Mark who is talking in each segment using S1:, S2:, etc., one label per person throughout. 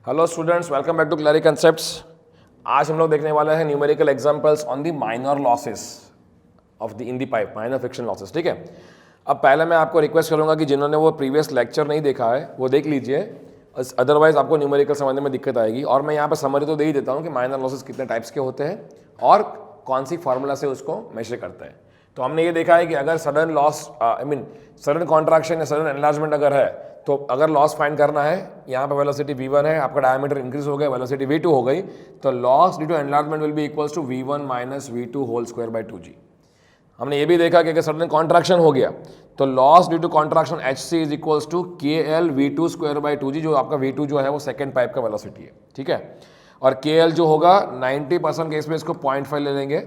S1: Hello students, welcome back to cleric concepts. आज हम लोग देखने वाले हैं numerical examples on the minor losses of the in the pipe, minor friction losses. ठीक है, अब पहले मैं आपको रिक्वेस्ट करूंगा कि जिन्होंने वो प्रीवियस लेक्चर नहीं देखा है वो देख लीजिए, अदरवाइज आपको न्यूमेरिकल समझने में दिक्कत आएगी। और मैं यहाँ पर समरी तो दे ही देता हूँ कि माइनर लॉसेस कितने टाइप्स के होते हैं और कौन सी फार्मूला से उसको मेजर करते हैं। तो हमने ये देखा है कि अगर सडन लॉस सडन कॉन्ट्रैक्शन या सडन एनलार्जमेंट अगर है, तो अगर लॉस फाइंड करना है, यहाँ पे वेलोसिटी v1 है, आपका डायमीटर इंक्रीज हो गया, वेलोसिटी v2 हो गई, तो loss due to enlargement will be equals to v1 minus v2 whole square by 2g। हमने ये भी देखा कि अगर सडन कॉन्ट्रैक्शन हो गया तो loss due to contraction hc is equals to kl v2 square by 2g, जो आपका v2 जो है वो सेकेंड पाइप का वेलोसिटी है। ठीक है, और kl जो होगा 90% केस में इसको 0.5 ले लेंगे,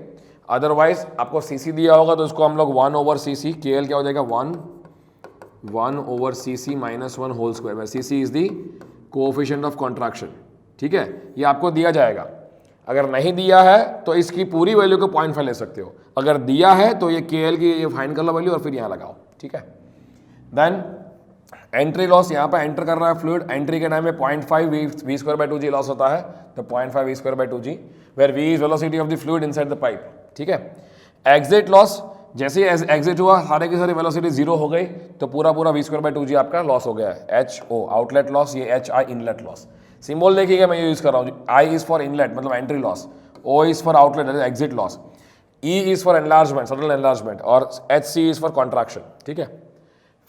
S1: अदरवाइज आपको cc दिया होगा तो इसको हम लोग 1/cc, kl क्या हो जाएगा 1/cc माइनस 1 होल स्क्वायर में cc is the coefficient of contraction. ठीक है, ये आपको दिया जाएगा। अगर नहीं दिया है तो इसकी पूरी वैल्यू को 0.5 ले सकते हो, अगर दिया है तो ये kl की ये फाइंड कर लो वैल्यू और फिर यहाँ लगाओ। ठीक है, देन एंट्री लॉस, यहाँ पर एंटर कर रहा है फ्लूइड, एंट्री के टाइम में 0.5 v square by 2g loss होता है, तो 0.5 v square by 2g, where v is velocity of the fluid inside the pipe. ठीक है, एग्जिट लॉस, जैसे ही एग्जिट हुआ सारे की सारी वेलोसिटी जीरो हो गई, तो पूरा v स्क्वायर बाय 2g आपका लॉस हो गया है। HO आउटलेट लॉस, ये HI इनलेट लॉस। सिंबल देखिएगा मैं ये यूज कर रहा हूँ, I इज फॉर इनलेट मतलब entry loss, O is for outlet exit loss, E is for enlargement sudden enlargement, और HC इज फॉर कॉन्ट्रैक्शन। ठीक है,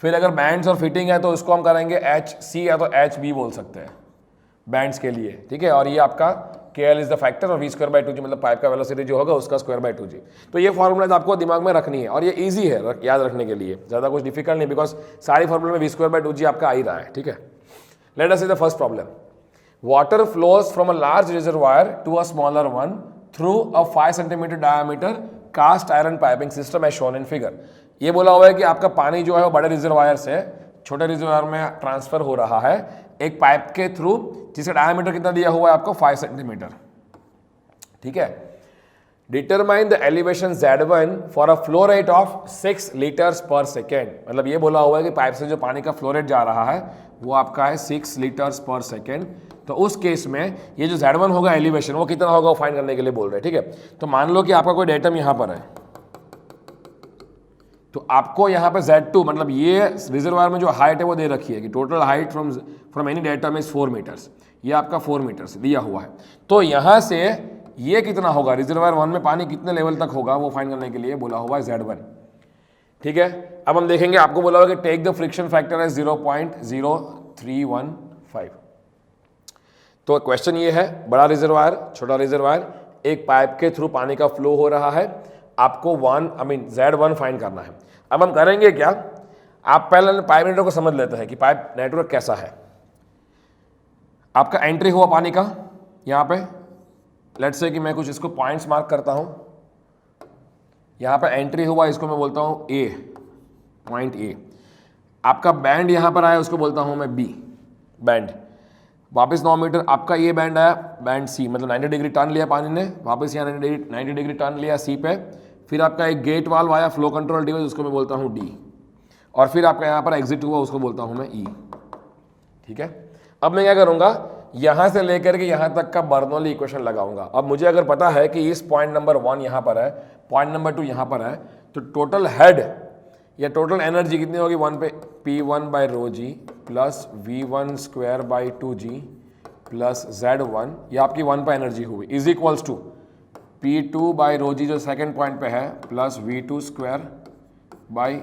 S1: फिर अगर बैंड्स और फिटिंग है तो इसको हम करेंगे HC या तो HB बोल सकते हैं बैंड्स के लिए। ठीक है, और ये आपका KL इज द फैक्टर और v स्क्वायर बाय 2g मतलब पाइप का वेलोसिटी जो होगा उसका स्क्वायर बाय 2g। तो ये फॉर्मूला आपको दिमाग में रखनी है और ये इजी है याद रखने के लिए, ज़्यादा कुछ डिफिकल्ट नहीं, बिकॉज सारी फॉर्मूला में v स्क्वायर बाय 2g आपका आ ही रहा है। ठीक है, let us see the first problem. Water flows from a large reservoir to a smaller one through a 5 centimetre diameter cast iron piping system as shown in figure. ये बोला हुआ है कि आपका पानी जो है वो बड़े रिजर्वायर से छोटे रिजर्वायर में ट्रांसफर हो रहा है एक पाइप के थ्रू, जिसका डायमीटर कितना दिया हुआ है आपको 5 सेंटीमीटर। ठीक है, determine the elevation Z1 for a flow rate of 6 litres पर सेकेंड। मतलब ये बोला हुआ है कि पाइप से जो पानी का फ्लो रेट जा रहा है वो आपका है 6 लीटर्स पर सेकेंड। तो उस केस में ये जो Z1 होगा एलिवेशन वो कितना होगा वो फाइंड करने के लिए बोल रहे हैं। ठीक है, तो मान लो कि आपका कोई डेटम यहां पर है, तो आपको यहाँ पे Z2 मतलब ये रिजर्वायर में जो हाइट है वो दे रखी है कि total height from any datum is 4 metres, ये आपका 4 मीटर्स दिया हुआ है। तो यहाँ से ये कितना होगा, रिजर्वायर 1 में पानी कितने लेवल तक होगा वो फाइंड करने के लिए बोला हुआ है Z1। ठीक है, अब हम देखेंगे, आपको बोला हुआ कि टेक द फ्रिक्शन फैक्टर है 0.0315। तो क्वेश्चन ये है, बड़ा रिजर्वायर छोटा रिजर्वायर, एक पाइप के थ्रू पानी का फ्लो हो रहा है, आपको Z1 फाइंड करना है। अब हम करेंगे क्या, आप पहले पाइप नेटवर्क को समझ लेते हैं कि पाइप नेटवर्क कैसा है। आपका एंट्री हुआ पानी का, यहाँ पे लेट्स से कि मैं कुछ इसको पॉइंट्स मार्क करता हूं, यहाँ पे एंट्री हुआ, इसको मैं बोलता हूं A, पॉइंट A। आपका बैंड यहाँ पर आया, उसको बोलता हूं मैं B बैंड। वापस 9 मीटर आपका ये बैंड आया, बैंड C, मतलब 90 डिग्री टर्न लिया पानी ने, वापस यहाँ 90 डिग्री टर्न लिया C पे। फिर आपका एक गेट वाल्व आया, फ्लो कंट्रोल डिवाइस, उसको मैं बोलता हूँ D, और फिर आपका यहाँ पर एग्जिट हुआ, उसको बोलता हूँ मैं E। ठीक है, अब मैं क्या करूँगा, यहाँ से लेकर के यहाँ तक का बर्नौली इक्वेशन लगाऊंगा। अब मुझे अगर पता है कि इस पॉइंट नंबर 1 यहाँ पर है, पॉइंट नंबर 2 यहाँ पर है, तो टोटल हेड या टोटल एनर्जी कितनी होगी 1 पे P1 by rho g plus V1 square by 2g plus Z1, ये आपकी 1 पे एनर्जी हुई, is equals to P2 by rho g जो सेकेंड पॉइंट पे है plus V2 square by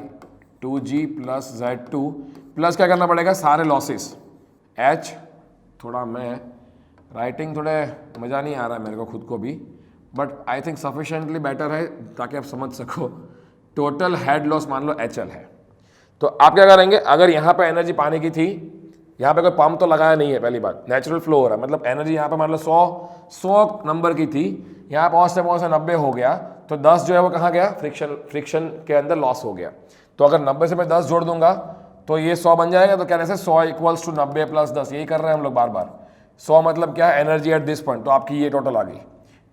S1: 2g plus Z2 plus क्या करना पड़ेगा सारे लॉसेस H, थोड़ा मैं राइटिंग थोड़े मज़ा नहीं आ रहा है मेरे को खुद को भी, but I think sufficiently better है ताकि आप समझ सको। टोटल हेड लॉस मान लो HL है, तो आप क्या करेंगे, अगर यहाँ पे एनर्जी पानी की थी, यहाँ पे कोई पंप तो लगाया नहीं है, पहली बात नेचुरल फ्लो हो रहा है, मतलब एनर्जी यहाँ पे मान लो 100 नंबर की थी, यहाँ पहुँच से 90 हो गया, तो 10 जो है वो कहाँ गया, फ्रिक्शन के अंदर लॉस हो गया। तो अगर 90 से मैं 10 जोड़ दूंगा तो ये 100 बन जाएगा। तो कहने से 100 इक्वल्स टू 90 प्लस 10, यही कर रहे हैं हम लोग बार बार। 100 मतलब क्या है, एनर्जी एट दिस पॉइंट, तो आपकी ये टोटल आ गई।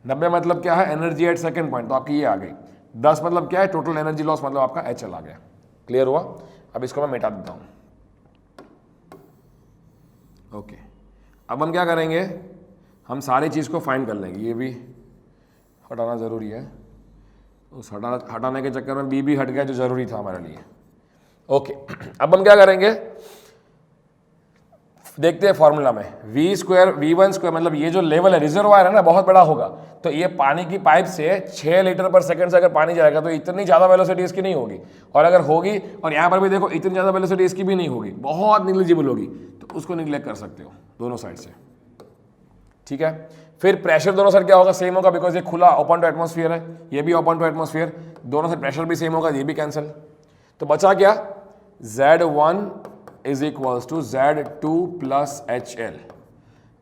S1: 90 मतलब क्या है, एनर्जी एट सेकंड पॉइंट, तो आपकी ये आ गई। 10 मतलब क्या है, टोटल एनर्जी लॉस, मतलब आपका HL आ गया। क्लियर हुआ? अब इसको मैं मिटा देता हूँ। ओके, अब हम क्या करेंगे, हम सारी चीज़ को फाइंड कर लेंगे। ये भी हटाना ज़रूरी है, उस हटाने के चक्कर में बी भी हट गया जो ज़रूरी था हमारे लिए। ओके, अब हम क्या करेंगे, देखते हैं फॉर्मूला में v स्क्वायर v1 स्क्वायर, मतलब ये जो लेवल है रिजर्वायर है ना बहुत बड़ा होगा, तो ये पानी की पाइप से 6 लीटर पर सेकंड से अगर पानी जाएगा तो इतनी ज़्यादा वेलोसिटी इसकी नहीं होगी, और अगर होगी, और यहाँ पर भी देखो इतनी ज़्यादा वेलोसिटी इसकी भी नहीं होगी, बहुत निग्लिजिबल होगी, तो उसको निग्लेक्ट कर सकते हो दोनों साइड से। ठीक है, फिर प्रेशर दोनों साइड क्या होगा, सेम होगा, बिकॉज ये खुला ओपन टू एटमॉस्फेयर है, ये भी ओपन टू एटमॉस्फेयर, दोनों साइड प्रेशर भी सेम होगा, ये भी कैंसिल। तो बचा क्या, Z1 is equals to Z2 plus HL।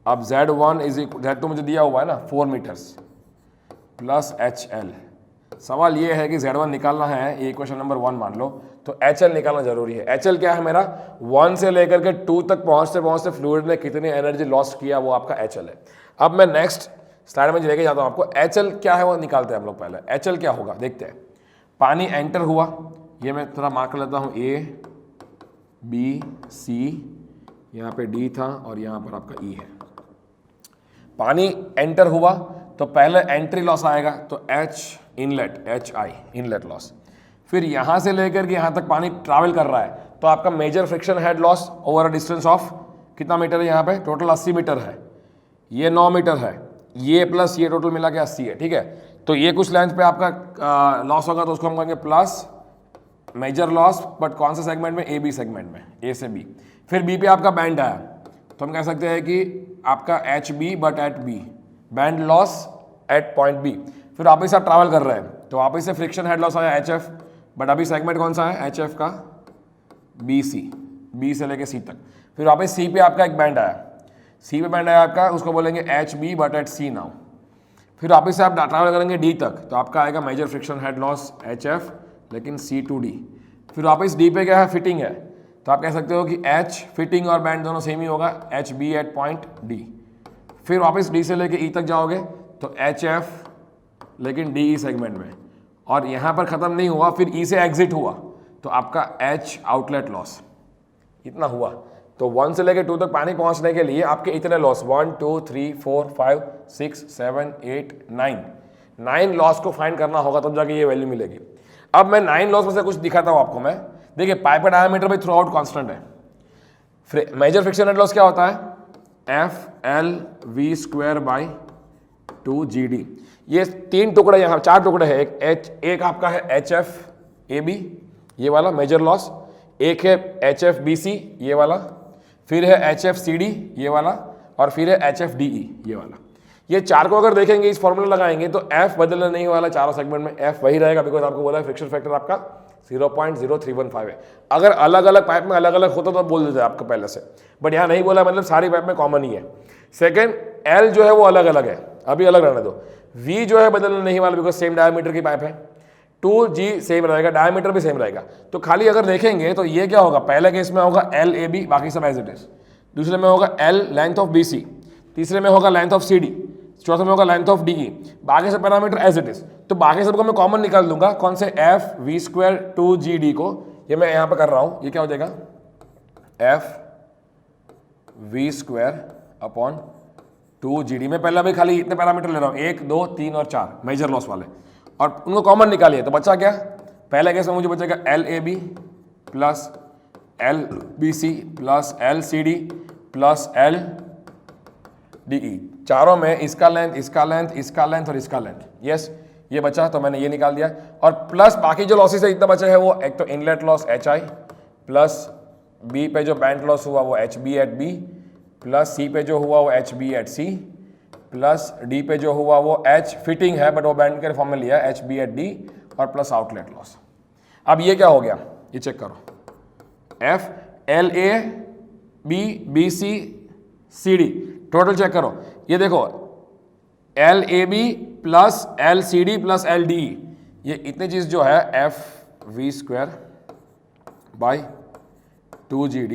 S1: अब Z1 इज इक्वल, Z2 मुझे दिया हुआ है ना 4 मीटर्स प्लस HL। सवाल ये है कि Z1 निकालना है, ये क्वेश्चन नंबर 1 मान लो, तो HL निकालना जरूरी है। HL क्या है मेरा, 1 से लेकर के 2 तक पहुंचते पहुंचते फ्लूइड ने कितनी एनर्जी लॉस्ट किया, वो आपका HL है। अब मैं नेक्स्ट स्लाइड में लेके जाता हूं आपको, HL क्या है वो निकालते हैं हम लोग पहले। HL क्या होगा देखते हैं, पानी एंटर हुआ, ये मैं थोड़ा मार्क कर लेता हूँ, A B C, यहाँ पे D था और यहाँ पर आपका E है। पानी एंटर हुआ तो पहले एंट्री लॉस आएगा, तो H inlet, HI inlet loss. फिर यहाँ से लेकर के यहाँ तक पानी ट्रैवल कर रहा है, तो आपका major friction head loss over a distance of कितना मीटर है, यहाँ पे टोटल 80 मीटर है, ये 9 मीटर है, ये प्लस ये टोटल मिला के 80 है। ठीक है, तो ये कुछ लेंथ पे आपका लॉस होगा, तो उसको हम कहेंगे प्लस मेजर लॉस, बट कौन से सेगमेंट में, ए बी सेगमेंट में, ए से बी। फिर बी पे आपका बैंड आया, तो हम कह सकते हैं कि आपका H B but at B, bend loss at point B. फिर वापस आप ट्रैवल कर रहे हैं, तो वापस से फ्रिक्शन हेड लॉस आया एच एफ, बट अभी सेगमेंट कौन सा है, एच एफ का बी सी, बी से लेके सी तक। फिर वापस सी पे आपका एक बैंड आया, सी पे बैंड आया आपका, उसको बोलेंगे H B but at C now. फिर वापस से आप ट्रैवल करेंगे डी तक, तो आपका आएगा major friction head loss H F, लेकिन C to D। फिर वापस D पे क्या है, फिटिंग है, तो आप कह सकते हो कि H फिटिंग और बैंड दोनों सेम ही होगा, H B at point D। फिर वापस D से लेके E तक जाओगे तो HF, लेकिन DE सेगमेंट में, और यहाँ पर ख़त्म नहीं हुआ, फिर E से एग्जिट हुआ, तो आपका H आउटलेट लॉस इतना हुआ। तो 1 से लेके 2 तक पानी पहुँचने के लिए आपके इतने लॉस, 1 2 3 4 5 6 7 8 9 लॉस को फाइंड करना होगा, तब जाके ये वैल्यू मिलेगी। अब मैं 9 लॉस में से कुछ दिखाता हूं आपको मैं। देखिए पाइप का डायमीटर भी थ्रू आउट कॉन्स्टेंट है। मेजर फ्रिक्शन हेड लॉस क्या होता है, FL V² बाई 2GD। ये 3 टुकड़े, यहाँ 4 टुकड़े हैं, एक आपका है HF AB ये वाला मेजर लॉस, एक है HFBC ये वाला, फिर है HFCD ये वाला, और फिर है HFDE ये वाला। ये 4 को अगर देखेंगे, इस फॉर्मूला लगाएंगे तो F बदलना नहीं वाला चारों सेगमेंट में, F वही रहेगा, बिकॉज आपको बोला है फ्रिक्शन फैक्टर आपका 0.0315 है। अगर अलग अलग पाइप में अलग अलग होता तो बोल देते आपको पहले से, बट यहाँ नहीं बोला, मतलब सारी पाइप में कॉमन ही है। सेकेंड, L जो है वो अलग अलग है, अभी अलग रहने दो। V जो है बदलना नहीं वाला, बिकॉज सेम डायमीटर की पाइप है। 2G सेम रहेगा, डायमीटर भी सेम रहेगा। तो खाली अगर देखेंगे तो ये क्या होगा, पहले केस में होगा LAB, बाकी सब एज इट इज। दूसरे में होगा L लेंथ ऑफ BC, तीसरे में होगा लेंथ ऑफ CD, चौथे में होगा लेंथ ऑफ DE, बाकी सब पैरामीटर एज इट इज। तो बाकी सबको मैं कॉमन निकाल दूंगा, कौन से FV² 2GD को, ये मैं यहां पे कर रहा हूं, ये क्या हो जाएगा FV² अपॉन 2GD। मैं पहले अभी खाली इतने पैरामीटर ले रहा हूं, 1 2 3 और 4 मेजर लॉस वाले, और उनको कॉमन निकालिए। तो बचा क्या, पहले केस में मुझे बचेगा LAB plus LBC plus LCD plus LDE, चारों में इसका लेंथ, इसका लेंथ, इसका लेंथ और इसका लेंथ। यस, ये बचा, तो मैंने ये निकाल दिया। और प्लस बाकी जो लॉसेस है इतना बचा है, वो एक तो inlet loss HI, plus B पे जो बैंड लॉस हुआ वो HB at B, plus C पे जो हुआ वो HB at C, plus D पे जो हुआ वो H फिटिंग है बट वो बैंड के फॉर्म में लिया HB एट D, और प्लस आउटलेट लॉस। अब ये क्या हो गया, ये चेक करो, F LAB BC CD total check करो, ये देखो LAB plus LCD plus LDE, ये इतनी चीज जो है FV² by 2GD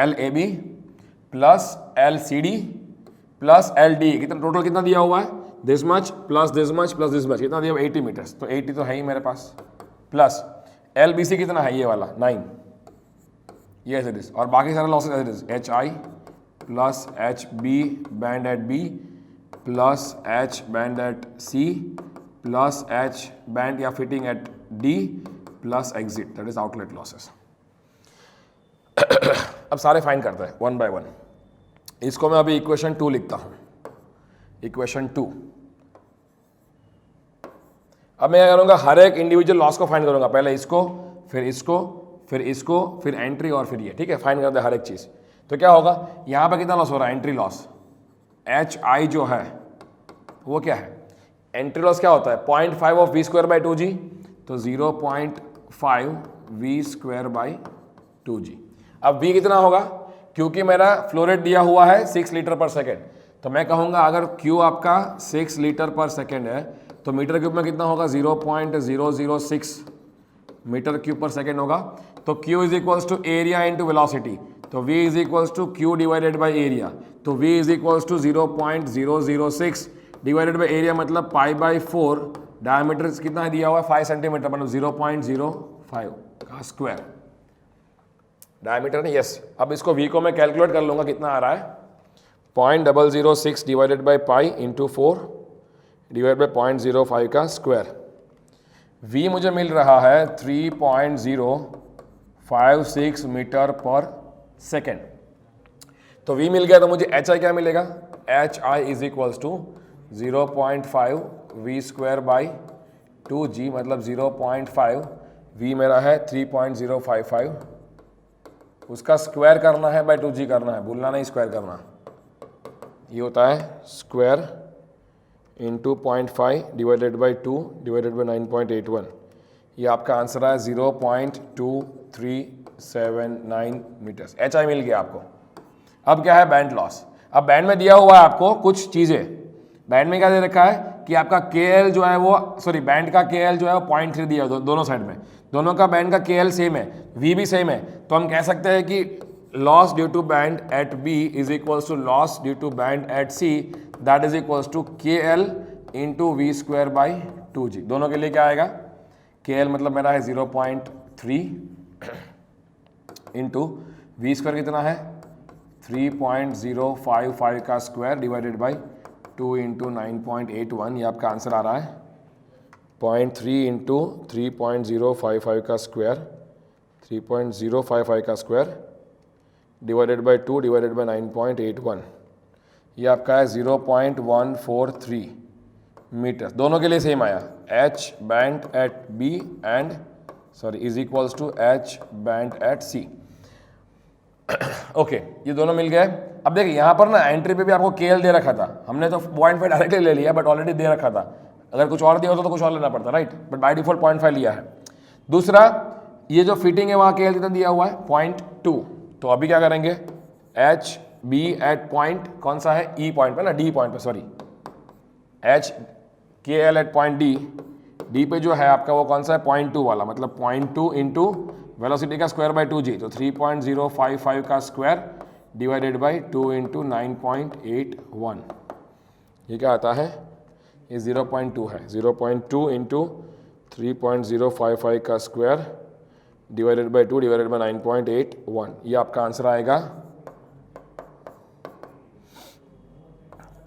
S1: LAB plus LCD plus LDE, कितना टोटल कितना दिया हुआ है, this much plus this much plus this much, कितना दिया हुआ 80 मीटर्स, तो 80 तो है ही मेरे पास, प्लस LBC कितना है ये वाला 9, ये एज इट इज, और बाकी सारे losses as it is, H I plus H B bend at B plus H bend at C plus H bend या fitting at D plus exit, that is outlet losses. अब सारे find करते हैं one by one. इसको मैं अभी equation 2 लिखता हूं, इक्वेशन 2। अब मैं क्या करूंगा, हर एक इंडिविजुअल लॉस को फाइंड करूंगा, पहले इसको, फिर इसको, फिर इसको, फिर एंट्री और फिर ये, ठीक है। फाइंड करते हैं हर एक चीज। तो क्या होगा, यहां पर कितना लॉस हो रहा है, एंट्री लॉस, एच आई जो है वो क्या है, एंट्री लॉस क्या होता है 0.5 of we square by 2g, तो 0.5 वी स्क्वायर बाई 2g। अब v कितना होगा, क्योंकि मेरा फ्लो रेट दिया हुआ है 6 लीटर पर सेकेंड, तो मैं कहूंगा अगर q आपका 6 लीटर पर सेकेंड है तो मीटर क्यूब में कितना होगा, 0.006 मीटर क्यूब पर सेकेंड होगा। तो q is equals to area into velocity, तो v is equals to q divided by area, तो v is equals to 0.006 divided by area मतलब पाई बाई 4, डायमीटर कितना दिया हुआ है 5 सेंटीमीटर, मतलब 0.05 का स्क्वायर डायमीटर नहीं, यस। अब इसको v को मैं कैलकुलेट कर लूंगा, कितना आ रहा है 0.006 divided by pi into 4 divide by 0.05 का स्क्वायर। v मुझे मिल रहा है 3.056 मीटर पर सेकेंड। तो v मिल गया, तो मुझे hi क्या मिलेगा, hi is equals to 0.5 v square by 2g, मतलब 0.5, v मेरा है 3.055, उसका स्क्वायर करना है बाई 2g करना है, भूलना नहीं स्क्वायर करना। ये होता है square into 0.5 divided by 2 divided by 9.81, ये आपका आंसर है 0.2379 मीटर्स। एच आई मिल गया आपको। अब क्या है बैंड लॉस। अब बैंड में दिया हुआ है आपको कुछ चीज़ें, बैंड में क्या दे रखा है कि आपका KL जो है वो, सॉरी बैंड का KL जो है वो 0.3 दिया है दोनों साइड में, दोनों का बैंड का KL सेम है, V भी सेम है, तो हम कह सकते हैं कि loss due to bend at B is equals to loss due to bend at C, that is equals to KL into v square by 2g। दोनों के लिए क्या आएगा, KL मतलब मेरा है 0.3 इंटू वी स्क्वायर कितना है 3.055 का स्क्वायर डिवाइडेड बाई 2 इंटू 9.81, ये आपका आंसर आ रहा है 0.3 इंटू 3.055 का स्क्वायर, 3.055 का square divided by 2 divided by 9.81, ये आपका है 0.143 मीटर। दोनों के लिए सेम आया, H bend at B and sorry is equals to H bend at C. Okay, ये दोनों मिल गए। अब देखिए यहाँ पर ना एंट्री पे भी आपको KL दे रखा था, हमने तो 0.5 डायरेक्टली ले लिया, बट ऑलरेडी दे रखा था, अगर कुछ और दिया होता तो कुछ और लेना पड़ता, राइट, बट बाय डिफॉल्ट 0.5 लिया है। दूसरा, ये जो फिटिंग है वहाँ KL कितना दिया हुआ है 0.2, तो अभी क्या करेंगे, एच बी एट पॉइंट कौन सा है, E पॉइंट पे ना, D पॉइंट पे, sorry H KL at point D पे जो है आपका वो कौन सा है 0.2 वाला, मतलब 0.2 इंटू वेलोसिटी का स्क्वायर बाई 2g, तो 3.055 का स्क्वायर डिवाइडेड बाई 2 इंटू 9.81, ये क्या आता है, ये 0.2 है, 0.2 इंटू 3.055 का square divided by 2 divided by 9.81, ये आपका आंसर आएगा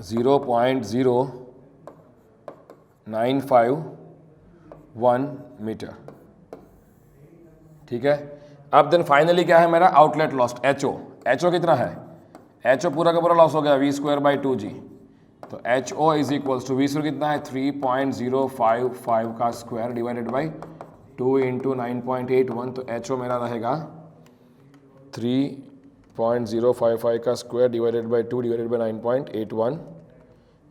S1: 0.0951 मीटर, ठीक है। अब देन फाइनली क्या है मेरा आउटलेट लॉस, HO कितना है, HO पूरा का पूरा लॉस हो गया वी स्क्वायर बाई 2g, तो HO is equals to v square कितना है 3.055 का स्क्वायर डिवाइडेड बाई 2 इंटू 9.81, तो HO मेरा रहेगा 3.055 का square divided by 2 divided by 9.81,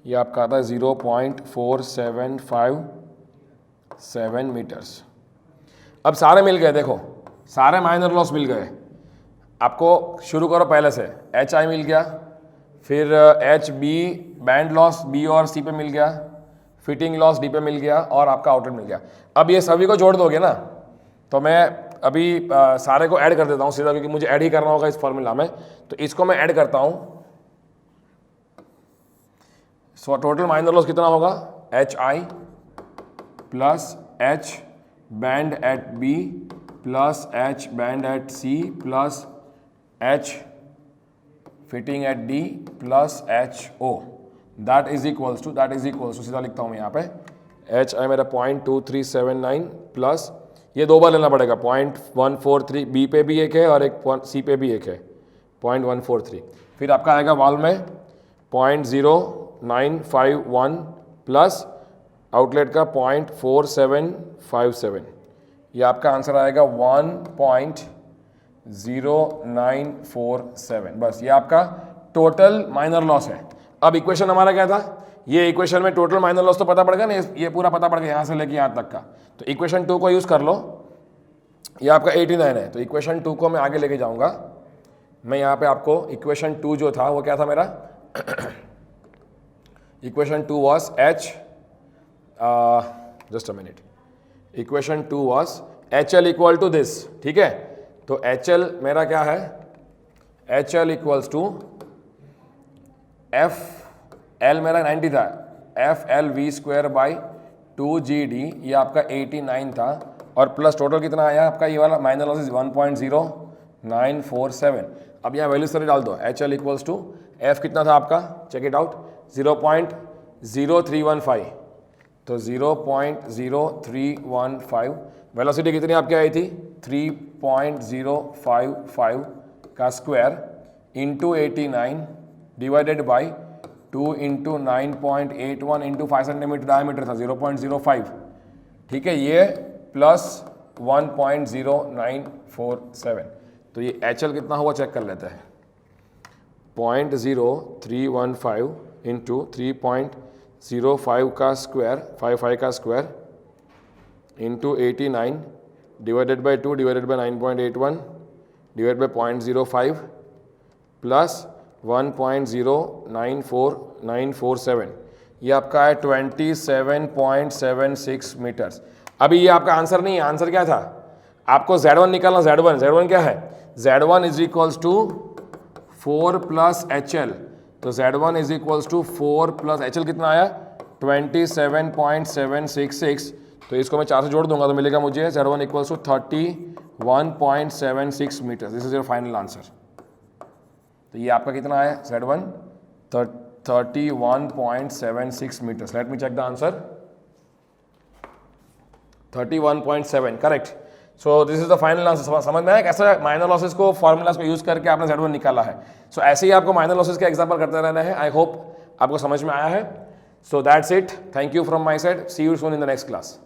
S1: ये आपका आता है 0.4757 मीटर्स। अब सारे मिल गए, देखो सारे माइनर लॉस मिल गए आपको। शुरू करो पहले से, HI मिल गया, फिर HB बैंड लॉस B और C पे मिल गया, फिटिंग लॉस D पे मिल गया, और आपका आउटलेट मिल गया। अब ये सभी को जोड़ दोगे ना, तो मैं अभी सारे को ऐड कर देता हूँ सीधा, क्योंकि मुझे ऐड ही करना होगा इस फॉर्मूला में, तो इसको मैं ऐड करता हूँ। सो टोटल माइनर लॉस कितना होगा, HI plus H bend at B plus H bend at C plus H fitting at D plus HO that is equals to सीधा लिखता हूँ मैं यहाँ पे H है मेरा 0.2379 प्लस ये दो बार लेना पड़ेगा 0.143 B पे भी एक है और एक C पे भी एक है 0.143 फिर आपका आएगा वाल्व में 0.0951 प्लस आउटलेट का 0.4757 ये आपका आंसर आएगा 1.0947 बस ये आपका टोटल माइनर लॉस है। अब इक्वेशन हमारा क्या था, ये इक्वेशन में टोटल माइनर लॉस तो पता पड़ गया ना, ये पूरा पता पड़ गया यहाँ से लेके यहाँ तक का। तो इक्वेशन 2 को यूज़ कर लो, ये आपका 89 है। तो इक्वेशन 2 को मैं आगे लेके जाऊँगा। मैं यहाँ पे आपको इक्वेशन 2 जो था वो क्या था मेरा equation 2 was H just a minute, equation 2 was HL equal to this, ठीक है। तो HL मेरा क्या है, HL इक्वल्स टू FL मेरा 90 था, FL V² बाई 2GD ये आपका 89 था और प्लस टोटल कितना आया आपका ये वाला माइनर लॉसेस 1.0947। अब यहाँ वैल्यू सारे डाल दो। HL इक्वल्स टू F कितना था आपका, चेक इट आउट 0.0315, तो 0.0315। वेलोसिटी कितनी आपकी आई थी 3.055 का square into 89 divided by 2 into 9.81 into 5 centimetre diameter था 0.05, ठीक है, ये प्लस 1.0947। तो ये HL कितना हुआ चेक कर लेते हैं, 0.0315 इंटू 3.05 का स्क्वायर 55 का square into 89 divided by 2 divided by 9.81 divide by 0.05 plus 1.0947 ये आपका है 27.76 मीटर्स। अभी ये आपका आंसर नहीं है, आंसर क्या था आपको Z1 निकालना। Z1 क्या है, Z1 is equals to 4 plus HL, तो Z1 is equals to 4 plus HL कितना आया 27.766, तो इसको मैं 4 से जोड़ दूंगा तो मिलेगा मुझे Z1 equals to 31.76 metre. This is your final answer. तो ये आपका कितना है Z1 31.76 metres. Let me check the answer, 31.7 correct. So this is the final answer. समझ में आया कैसे माइनर लॉसेस को फॉर्मूलाज को यूज करके आपने Z1 निकाला है। सो ऐसे ही आपको माइनर लॉसेस के एग्जांपल करते रहना है। आई होप आपको समझ में आया है। So that's it, thank you from my side, see you soon in the next class.